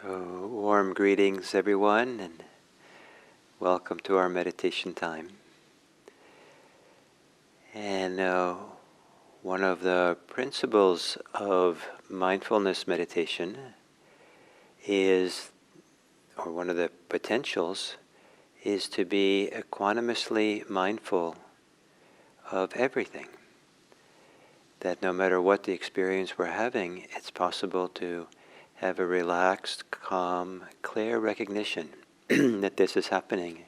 Warm greetings, everyone, and welcome to our meditation time. And one of the principles of mindfulness meditation is, or one of the potentials, is to be equanimously mindful of everything. That no matter what the experience we're having, it's possible to have a relaxed, calm, clear recognition that this is happening.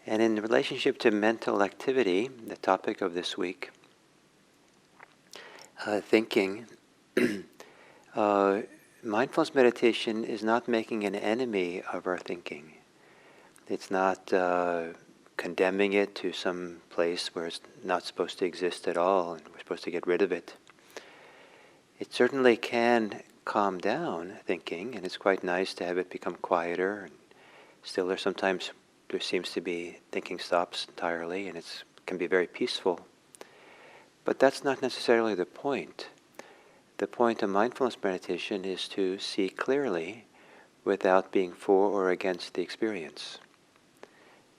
And in relationship to mental activity, the topic of this week, thinking, mindfulness meditation is not making an enemy of our thinking. It's not condemning it to some place where it's not supposed to exist at all and we're supposed to get rid of it. It certainly can calm down thinking, and it's quite nice to have it become quieter and stiller. Sometimes there seems to be thinking stops entirely, and it can be very peaceful. But that's not necessarily the point. The point of mindfulness meditation is to see clearly without being for or against the experience.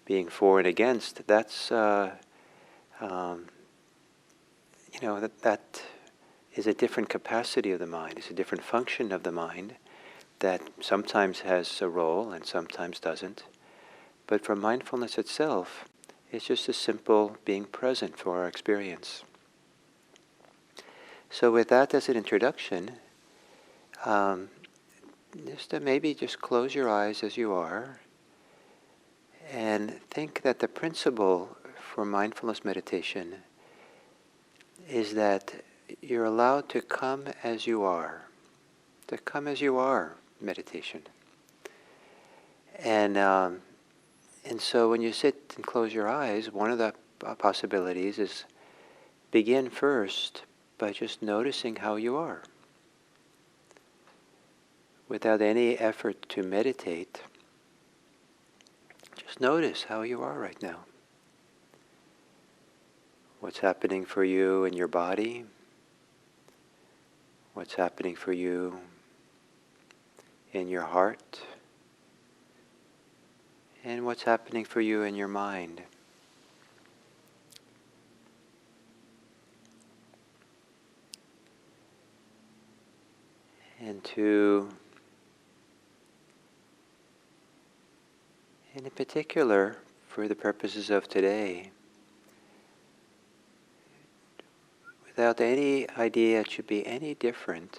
Being for and against, that's, that is a different capacity of the mind. It's a different function of the mind that sometimes has a role and sometimes doesn't. But for mindfulness itself, it's just a simple being present for our experience. So with that as an introduction, maybe just close your eyes as you are and think that the principle for mindfulness meditation is that you're allowed to come as you are. To come as you are meditation. And so when you sit and close your eyes, one of the possibilities is begin first by just noticing how you are. Without any effort to meditate, just notice how you are right now. What's happening for you in your body? What's happening for you in your heart? And what's happening for you in your mind? And in particular, for the purposes of today, without any idea it should be any different,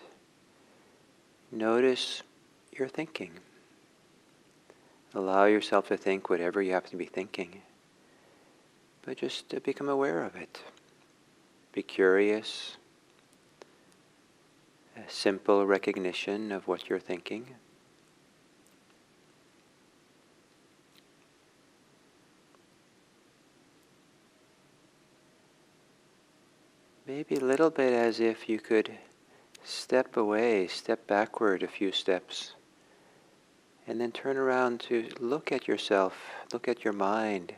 notice your thinking. Allow yourself to think whatever you happen to be thinking, but just to become aware of it. Be curious. A simple recognition of what you're thinking. Maybe a little bit as if you could step away, step backward a few steps, and then turn around to look at yourself, look at your mind,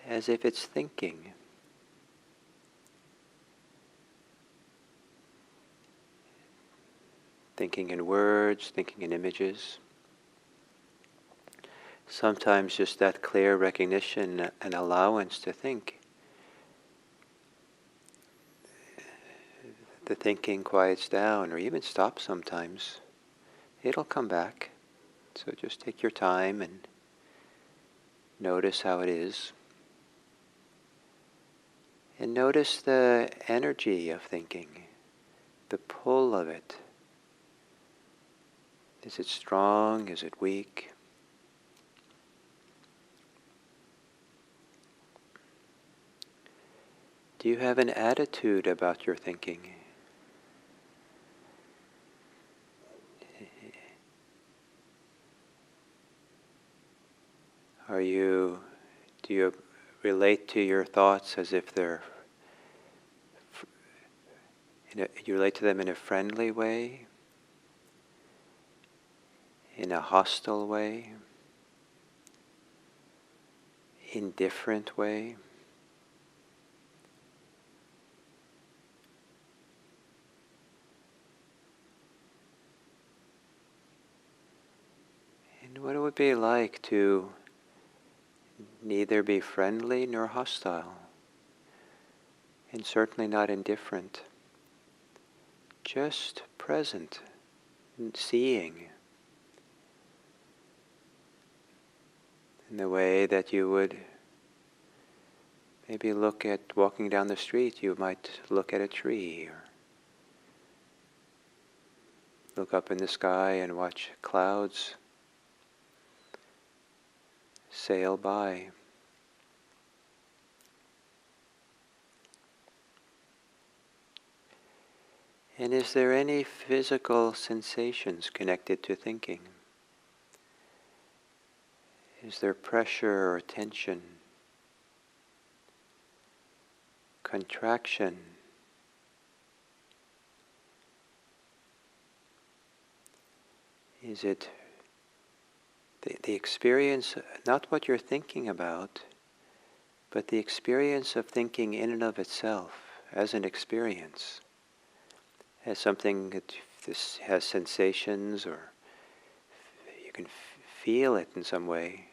as if it's thinking. Thinking in words, thinking in images. Sometimes just that clear recognition and allowance to think. The thinking quiets down or even stops sometimes. It'll come back. So just take your time and notice how it is. And notice the energy of thinking, the pull of it. Is it strong? Is it weak? Do you have an attitude about your thinking? Do you relate to your thoughts as if you relate to them in a friendly way? In a hostile way? Indifferent way? would it be like to neither be friendly nor hostile, and certainly not indifferent, just present, seeing, in the way that you would maybe look at walking down the street, you might look at a tree, or look up in the sky and watch clouds sail by. And is there any physical sensations connected to thinking? Is there pressure or tension, contraction? Is it the experience, not what you're thinking about, but the experience of thinking in and of itself as an experience, as something that this has sensations, or you can feel it in some way?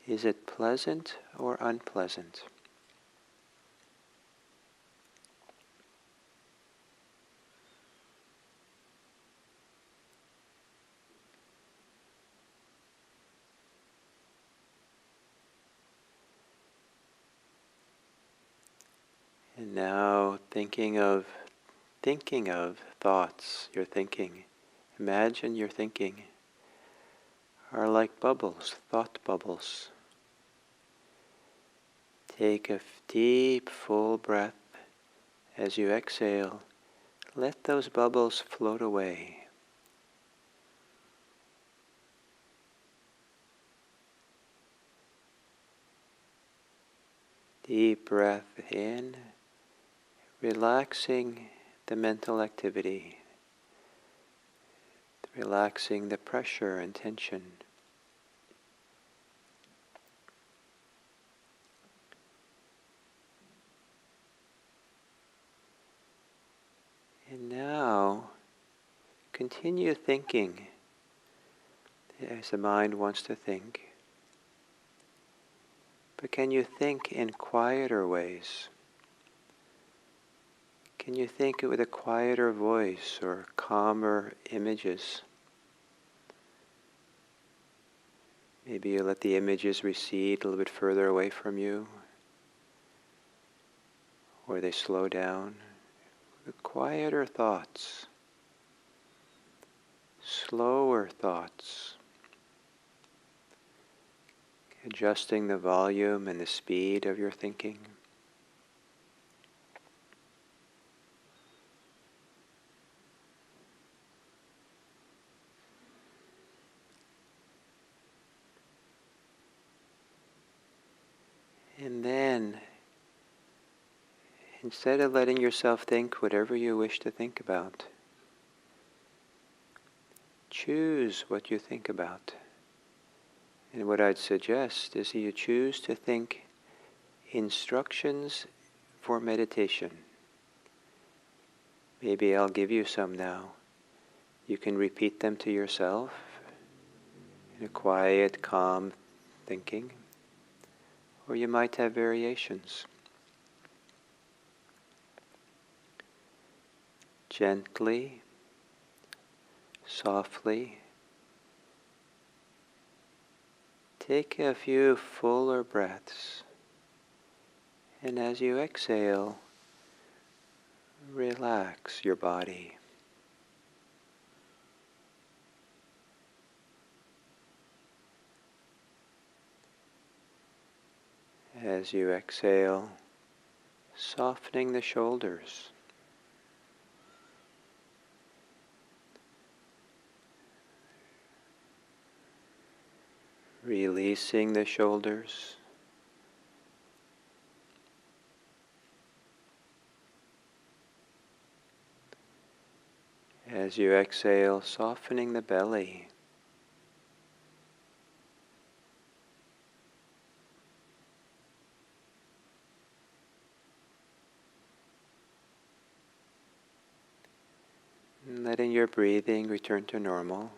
Is it pleasant or unpleasant? And now thinking of thoughts you're thinking. Imagine your thinking are like bubbles, thought bubbles. Take a deep, full breath. As you exhale, let those bubbles float away. Deep breath in, relaxing the mental activity, relaxing the pressure and tension. And now, continue thinking as the mind wants to think. But can you think in quieter ways? Can you think with a quieter voice or calmer images? Maybe you let the images recede a little bit further away from you, or they slow down. The quieter thoughts, slower thoughts, adjusting the volume and the speed of your thinking. And then, instead of letting yourself think whatever you wish to think about, choose what you think about. And what I'd suggest is that you choose to think instructions for meditation. Maybe I'll give you some now. You can repeat them to yourself in a quiet, calm thinking, or you might have variations. Gently, softly, take a few fuller breaths, and as you exhale, relax your body. As you exhale, softening the shoulders. Releasing the shoulders. As you exhale, softening the belly. And letting your breathing return to normal.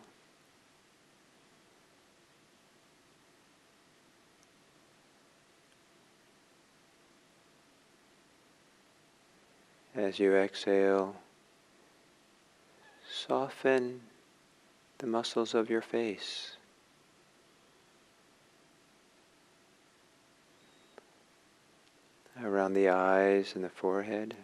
as you exhale, soften the muscles of your face. Around the eyes and the forehead.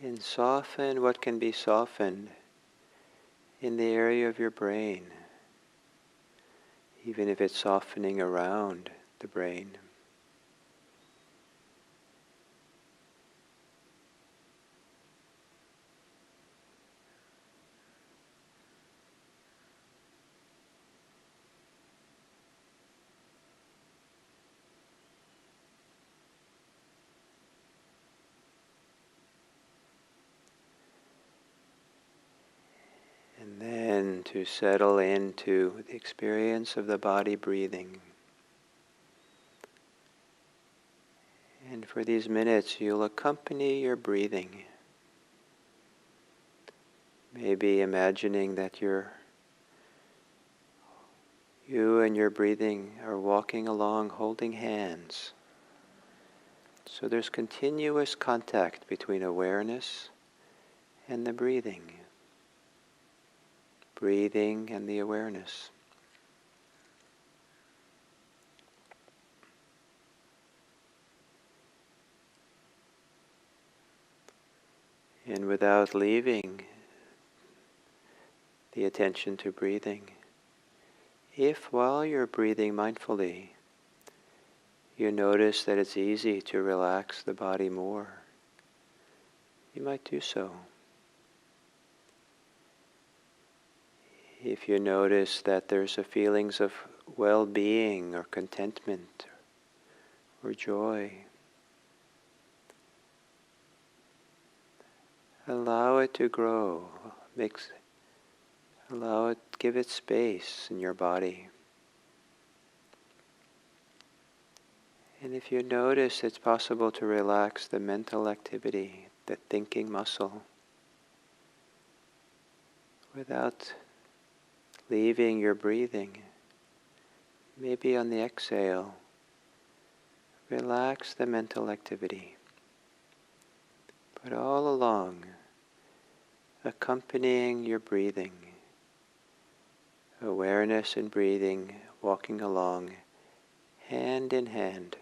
And soften what can be softened in the area of your brain, even if it's softening around the brain. And then to settle into the experience of the body breathing. And for these minutes, you'll accompany your breathing. Maybe imagining that you and your breathing are walking along holding hands. So there's continuous contact between awareness and the breathing. Breathing and the awareness. And without leaving the attention to breathing, if while you're breathing mindfully, you notice that it's easy to relax the body more, you might do so. If you notice that there's a feelings of well-being or contentment or joy, allow it to grow. Allow it, give it space in your body. And if you notice it's possible to relax the mental activity, the thinking muscle, without leaving your breathing, maybe on the exhale, relax the mental activity. But all along, accompanying your breathing, awareness and breathing, walking along, hand in hand.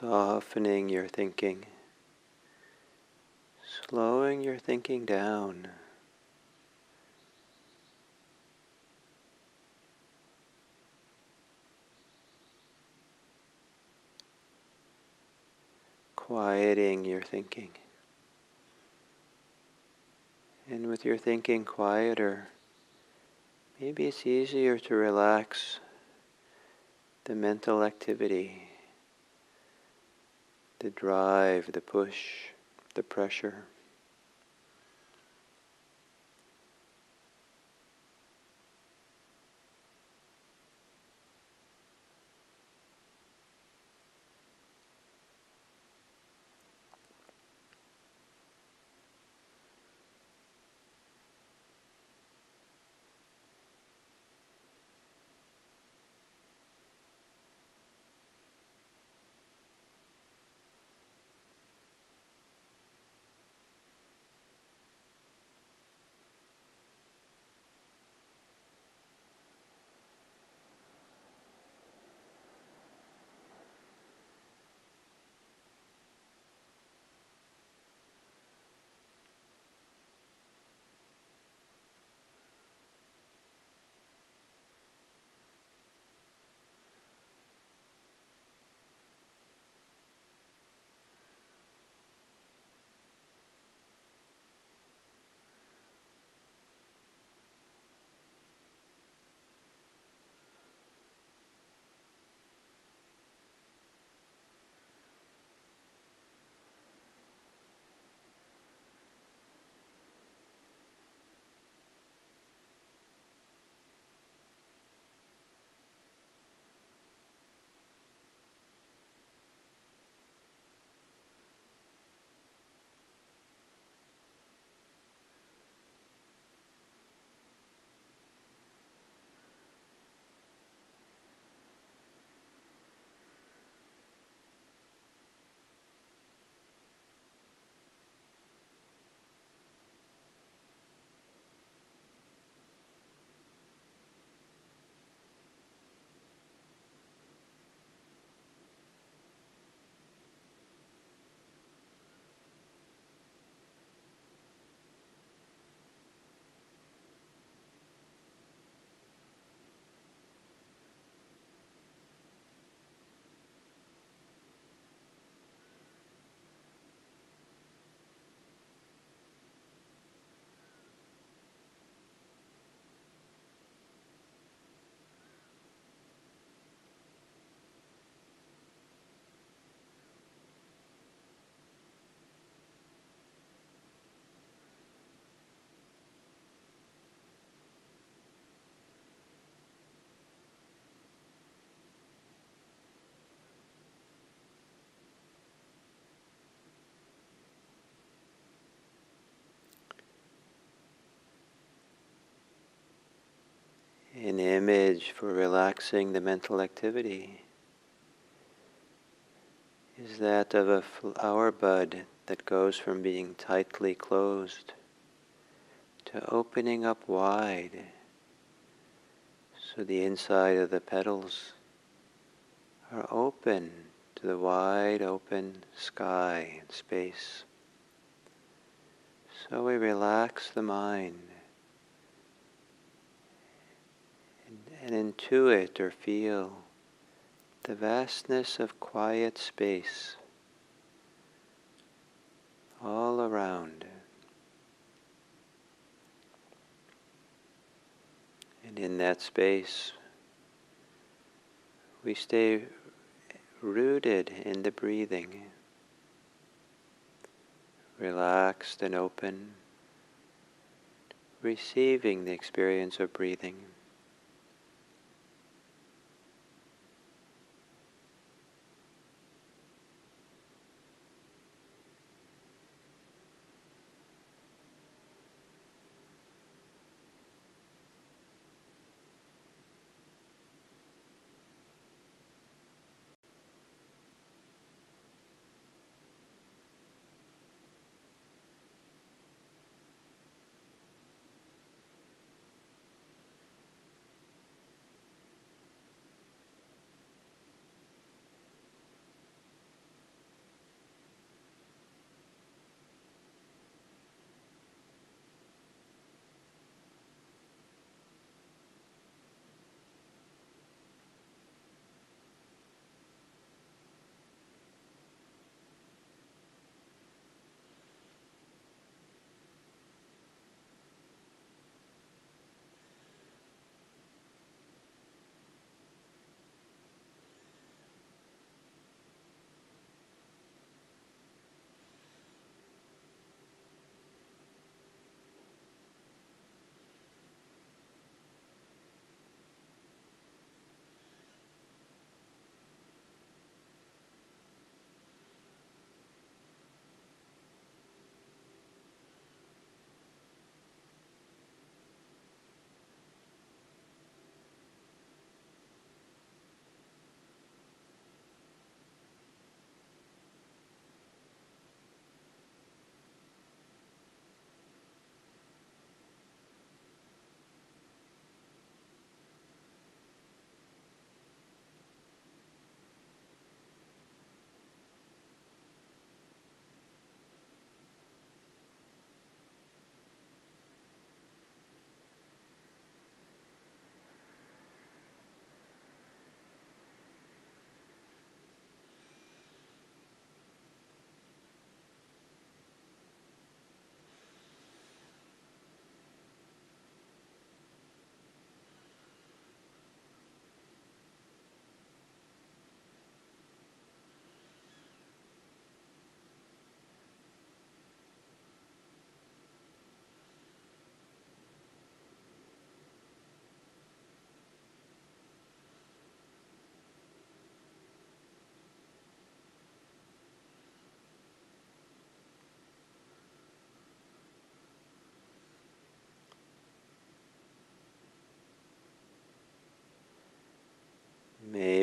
Softening your thinking, slowing your thinking down. Quieting your thinking. And with your thinking quieter, maybe it's easier to relax the mental activity, the drive, the push, the pressure. An image for relaxing the mental activity is that of a flower bud that goes from being tightly closed to opening up wide, so the inside of the petals are open to the wide open sky and space. So we relax the mind and intuit or feel the vastness of quiet space all around. And in that space, we stay rooted in the breathing, relaxed and open, receiving the experience of breathing.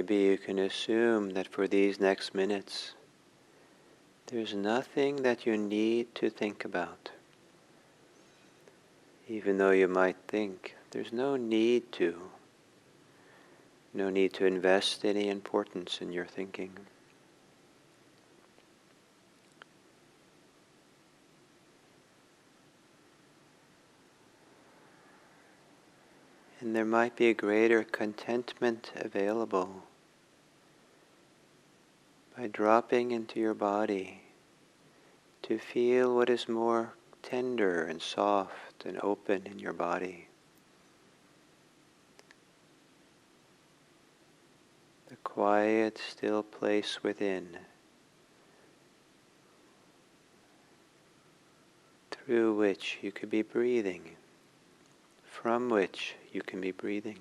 maybe you can assume that for these next minutes, there's nothing that you need to think about. Even though you might think, there's no need to. No need to invest any importance in your thinking. And there might be a greater contentment available by dropping into your body to feel what is more tender and soft and open in your body. The quiet, still place within, through which you could be breathing, from which you can be breathing.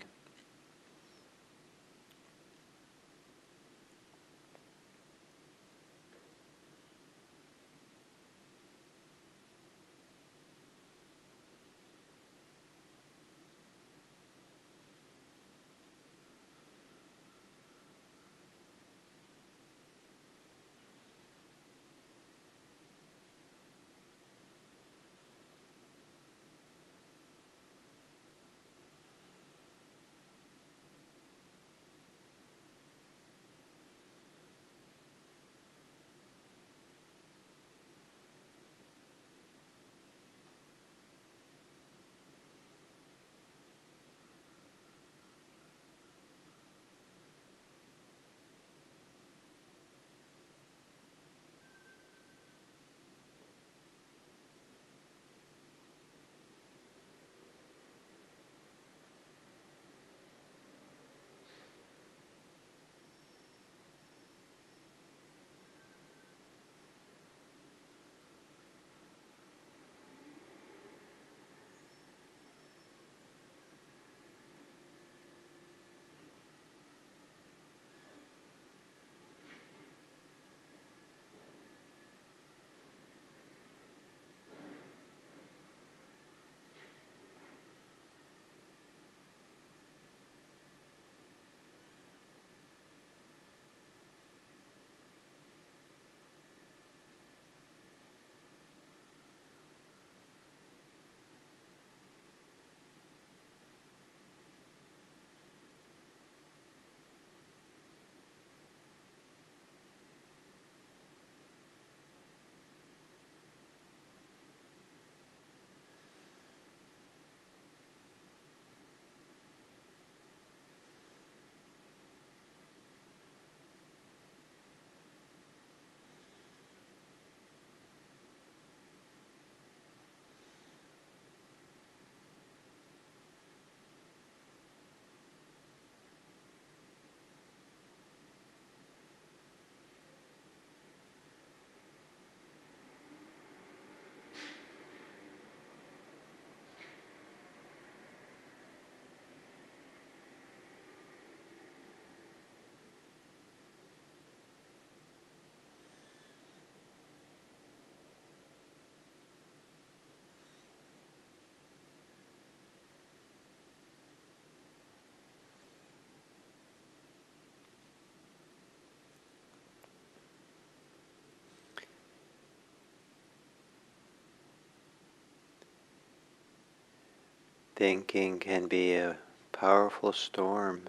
Thinking can be a powerful storm,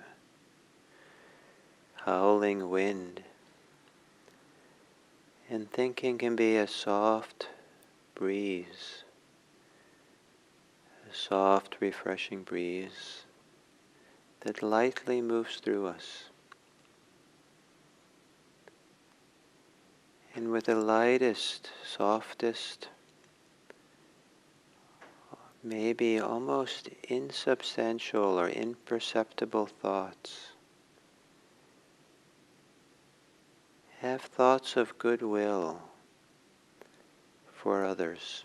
howling wind, and thinking can be a soft breeze, a soft, refreshing breeze that lightly moves through us. And with the lightest, softest, maybe almost insubstantial or imperceptible thoughts, have thoughts of goodwill for others.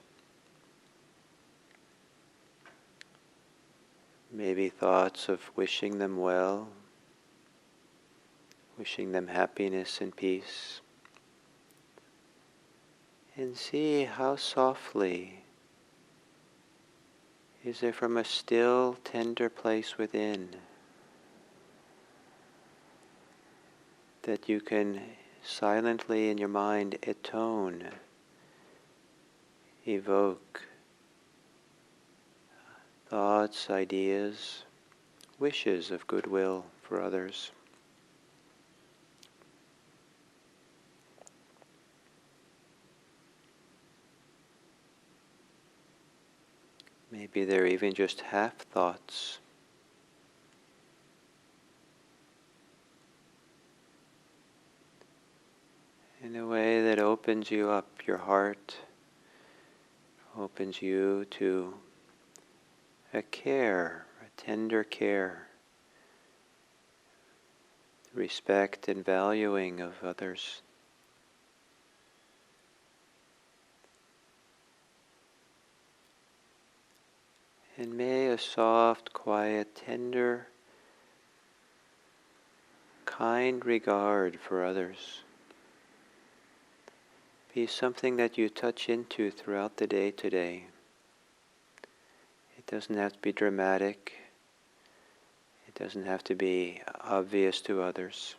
Maybe thoughts of wishing them well, wishing them happiness and peace. And see how softly is there from a still, tender place within that you can silently in your mind atone, evoke thoughts, ideas, wishes of goodwill for others. Maybe they're even just half thoughts. In a way that opens you up, your heart opens you to a care, a tender care, respect and valuing of others. And may a soft, quiet, tender, kind regard for others be something that you touch into throughout the day today. It doesn't have to be dramatic. It doesn't have to be obvious to others.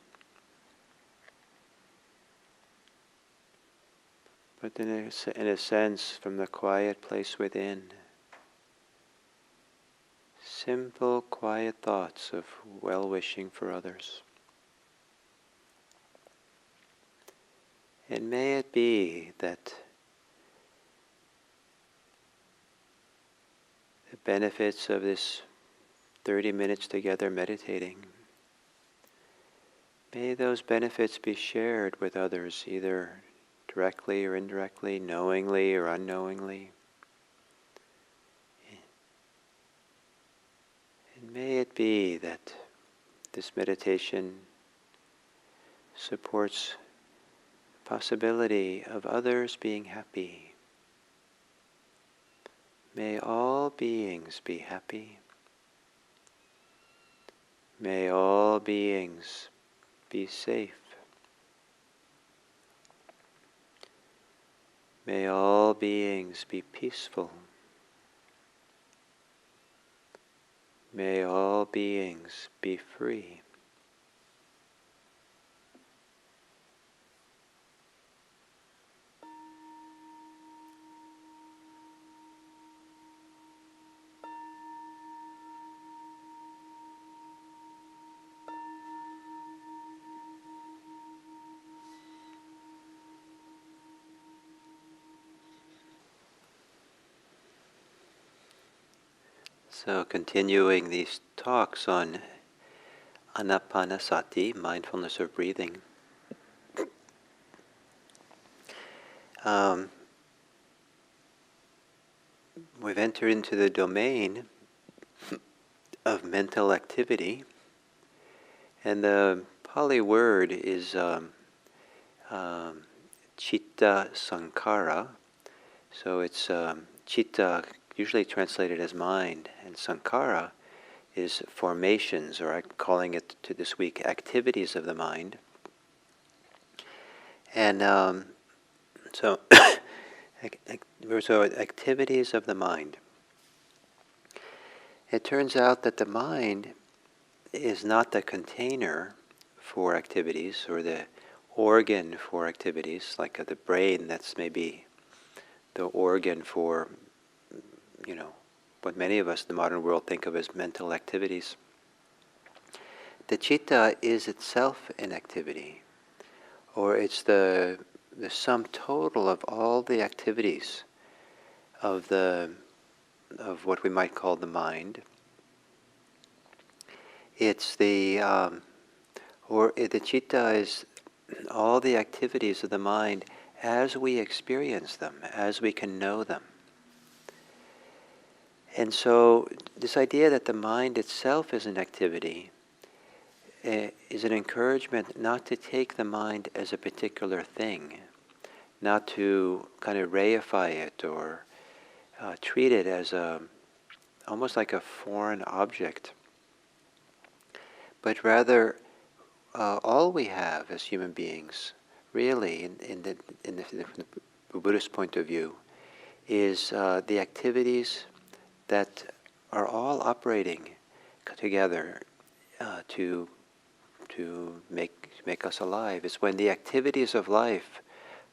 But in a sense, from the quiet place within, simple, quiet thoughts of well-wishing for others. And may it be that the benefits of this 30 minutes together meditating, may those benefits be shared with others, either directly or indirectly, knowingly or unknowingly. And may it be that this meditation supports the possibility of others being happy. May all beings be happy. May all beings be safe. May all beings be peaceful. May all beings be free. So continuing these talks on anapanasati, mindfulness of breathing. We've entered into the domain of mental activity, and the Pali word is chitta sankhara. So it's chitta, usually translated as mind, and sankhara is formations, or I'm calling it to this week activities of the mind. And so activities of the mind. It turns out that the mind is not the container for activities or the organ for activities, like the brain that's maybe the organ for, what many of us in the modern world think of as mental activities. The citta is itself an activity, or it's the sum total of all the activities of what we might call the mind. It's the citta is all the activities of the mind as we experience them, as we can know them. And so this idea that the mind itself is an activity is an encouragement not to take the mind as a particular thing, not to kind of reify it or treat it as almost like a foreign object, but rather all we have as human beings, really, in the Buddhist point of view, is the activities that are all operating together to to make us alive. It's when the activities of life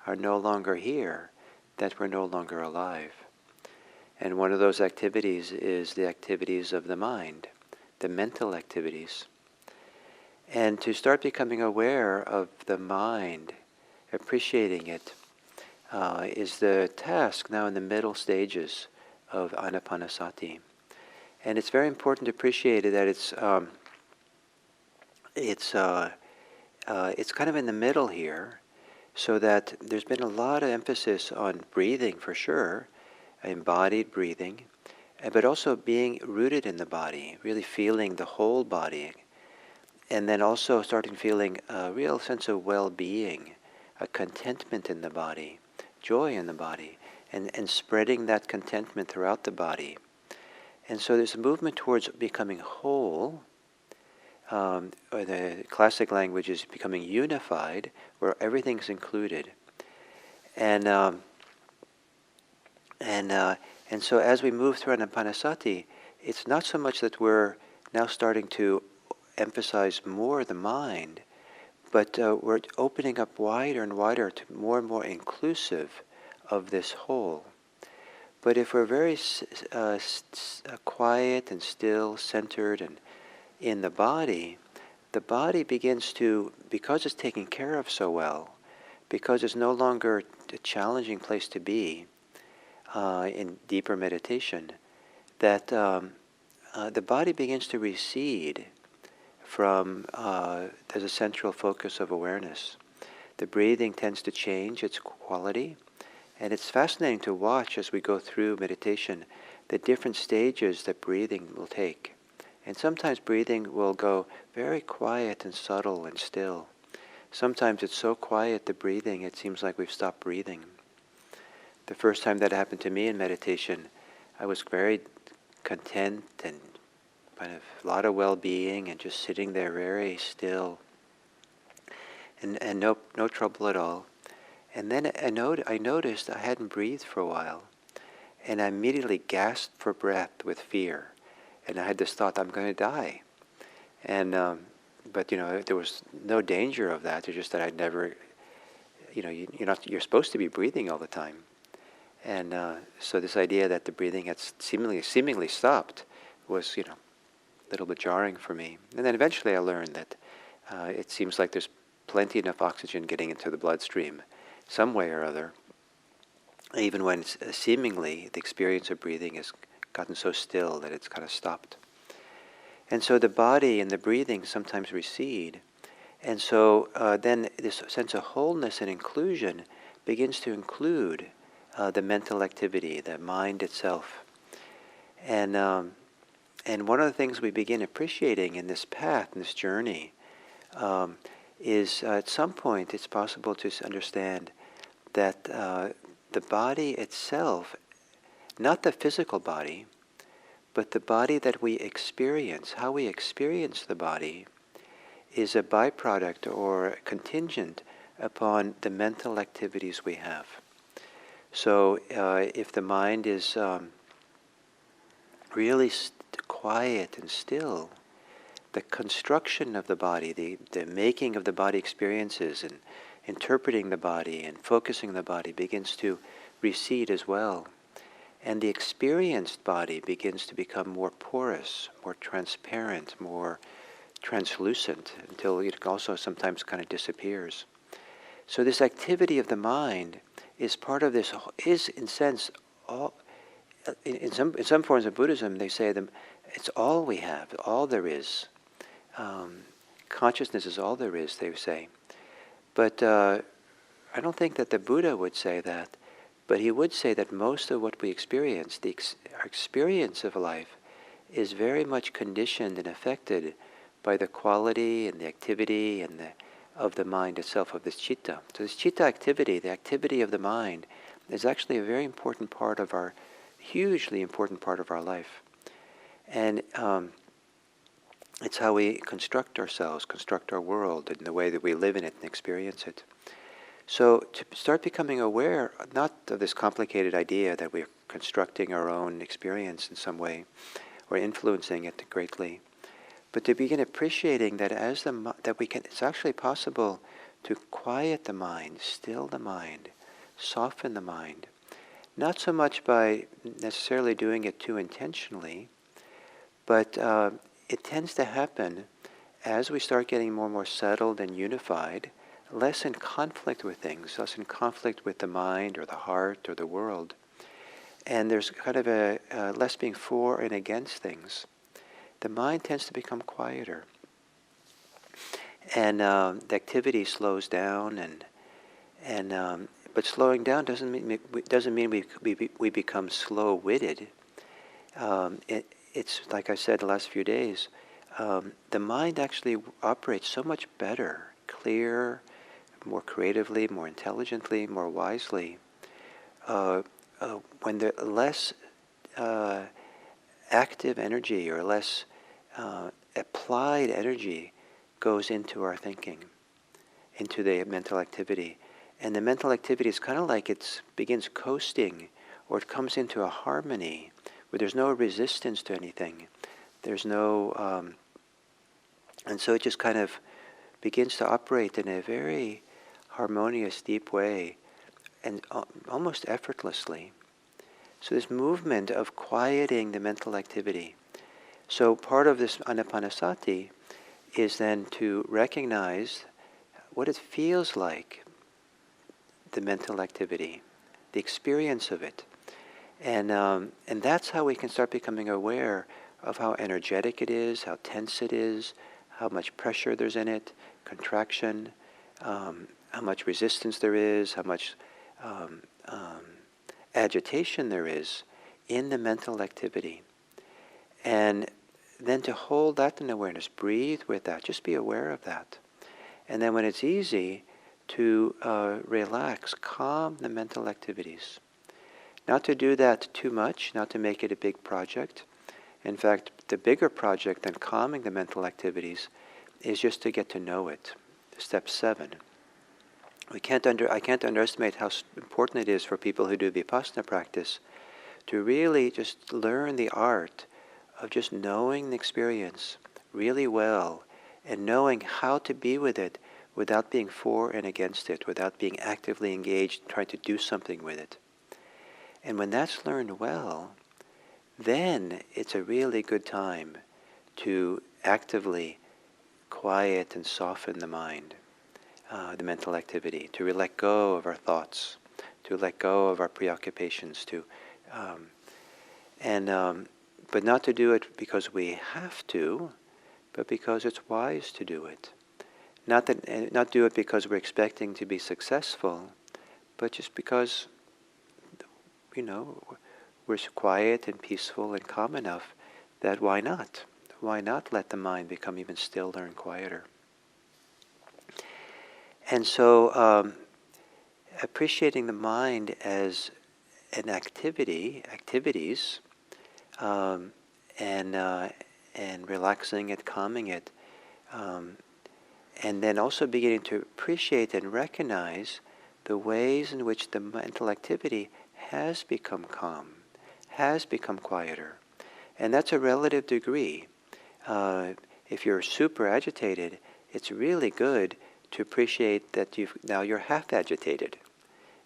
are no longer here that we're no longer alive. And one of those activities is the activities of the mind, the mental activities. And to start becoming aware of the mind, appreciating it, is the task now in the middle stages of Anapanasati. And it's very important to appreciate that it's kind of in the middle here, so that there's been a lot of emphasis on breathing for sure, embodied breathing, but also being rooted in the body, really feeling the whole body, and then also starting feeling a real sense of well-being, a contentment in the body, joy in the body, and spreading that contentment throughout the body. And so there's a movement towards becoming whole, or the classic language is becoming unified, where everything's included. And so as we move through Anapanasati, it's not so much that we're now starting to emphasize more the mind, but we're opening up wider and wider to more and more inclusive of this whole. But if we're very quiet and still, centered and in the body begins to, because it's taken care of so well, because it's no longer a challenging place to be in deeper meditation, that the body begins to recede from as a central focus of awareness. The breathing tends to change its quality, and it's fascinating to watch as we go through meditation the different stages that breathing will take. And sometimes breathing will go very quiet and subtle and still. Sometimes it's so quiet, the breathing, it seems like we've stopped breathing. The first time that happened to me in meditation, I was very content and kind of a lot of well-being and just sitting there very still and no trouble at all. And then I noticed I hadn't breathed for a while, and I immediately gasped for breath with fear. And I had this thought, I'm going to die. And but there was no danger of that. It's just that I'd never, you're supposed to be breathing all the time. And so this idea that the breathing had seemingly stopped was, a little bit jarring for me. And then eventually I learned that it seems like there's plenty enough oxygen getting into the bloodstream some way or other, even when seemingly the experience of breathing has gotten so still that it's kind of stopped. And so the body and the breathing sometimes recede. And so then this sense of wholeness and inclusion begins to include the mental activity, the mind itself. And one of the things we begin appreciating in this path, in this journey, is at some point it's possible to understand that the body itself, not the physical body, but the body that we experience, how we experience the body, is a byproduct or contingent upon the mental activities we have. So if the mind is really quiet and still, the construction of the body, the making of the body experiences and interpreting the body and focusing the body begins to recede as well. And the experienced body begins to become more porous, more transparent, more translucent, until it also sometimes kind of disappears. So this activity of the mind is part of this, is in sense, all, in some forms of Buddhism, they say it's all we have, all there is. Consciousness is all there is, they say. But I don't think that the Buddha would say that. But he would say that most of what we experience, our experience of life, is very much conditioned and affected by the quality and the activity and of the mind itself, of this citta. So this citta activity, the activity of the mind, is actually a very important part of our, hugely important part of our life. And it's how we construct ourselves, construct our world, and the way that we live in it and experience it. So to start becoming aware, not of this complicated idea that we're constructing our own experience in some way, or influencing it greatly, but to begin appreciating that it's actually possible to quiet the mind, still the mind, soften the mind. Not so much by necessarily doing it too intentionally, but it tends to happen as we start getting more and more settled and unified, less in conflict with things, less in conflict with the mind or the heart or the world. And there's kind of a less being for and against things. The mind tends to become quieter. And the activity slows down, but slowing down doesn't mean we become slow-witted. It's like I said the last few days. The mind actually operates so much better, clearer, more creatively, more intelligently, more wisely, when the less active energy or less applied energy goes into our thinking, into the mental activity. And the mental activity is kind of like it begins coasting, or it comes into a harmony where there's no resistance to anything. There's no, and so it just kind of begins to operate in a very harmonious, deep way, and almost effortlessly. So this movement of quieting the mental activity. So part of this anapanasati is then to recognize what it feels like, the mental activity, the experience of it. And that's how we can start becoming aware of how energetic it is, how tense it is, how much pressure there's in it, contraction, how much resistance there is, how much agitation there is in the mental activity. And then to hold that in awareness, breathe with that, just be aware of that. And then when it's easy, to relax, calm the mental activities. Not to do that too much, not to make it a big project. In fact, the bigger project than calming the mental activities is just to get to know it. Step 7. I can't underestimate how important it is for people who do Vipassana practice to really just learn the art of just knowing the experience really well and knowing how to be with it without being for and against it, without being actively engaged, trying to do something with it. And when that's learned well, then it's a really good time to actively quiet and soften the mind, the mental activity, to let go of our thoughts, to let go of our preoccupations, but not to do it because we have to, but because it's wise to do it. Not do it because we're expecting to be successful, but just because, we're quiet and peaceful and calm enough that why not? Why not let the mind become even stiller and quieter? And so appreciating the mind as an activities, and relaxing it, calming it, and then also beginning to appreciate and recognize the ways in which the mental activity has become calm, has become quieter. And that's a relative degree. If you're super agitated, it's really good to appreciate that now you're half agitated,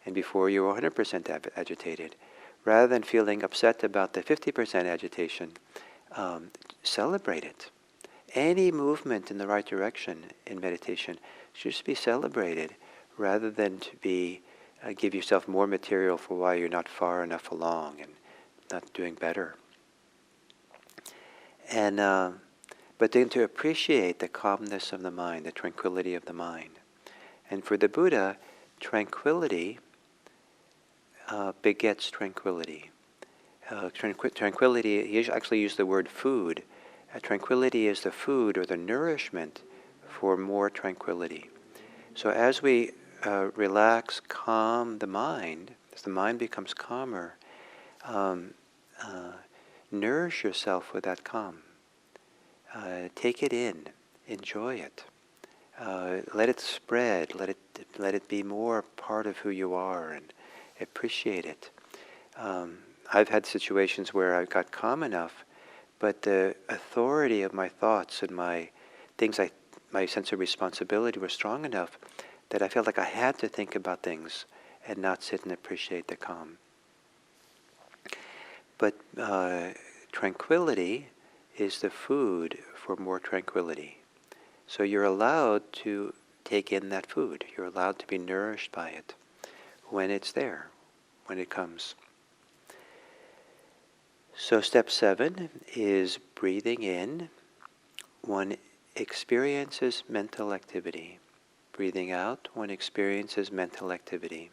and before you were 100% agitated. Rather than feeling upset about the 50% agitation, celebrate it. Any movement in the right direction in meditation should just be celebrated, rather than to give yourself more material for why you're not far enough along and not doing better. And but then to appreciate the calmness of the mind, the tranquility of the mind. And for the Buddha, tranquility begets tranquility. Tranquility, he actually used the word food. Tranquility is the food or the nourishment for more tranquility. So as we relax, calm the mind, as the mind becomes calmer, nourish yourself with that calm. Take it in, enjoy it. Let it spread, let it be more part of who you are, and appreciate it. I've had situations where I got calm enough, but the authority of my thoughts and my sense of responsibility was strong enough that I felt like I had to think about things and not sit and appreciate the calm. But tranquility is the food for more tranquility. So you're allowed to take in that food. You're allowed to be nourished by it when it's there, when it comes. So step 7 is breathing in. One experiences mental activity. Breathing out, one experiences mental activity.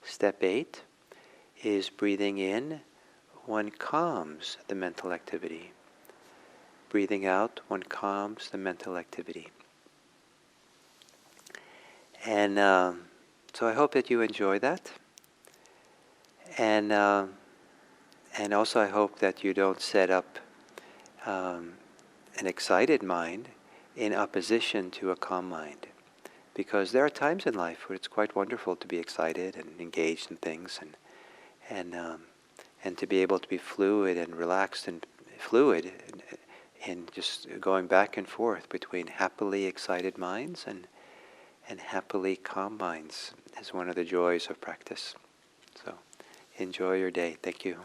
Step 8 is breathing in. One calms the mental activity. Breathing out, one calms the mental activity. And so I hope that you enjoy that. And also I hope that you don't set up an excited mind in opposition to a calm mind. Because there are times in life where it's quite wonderful to be excited and engaged in things and to be able to be fluid and relaxed and fluid and just going back and forth between happily excited minds and happily calm minds is one of the joys of practice. So enjoy your day. Thank you.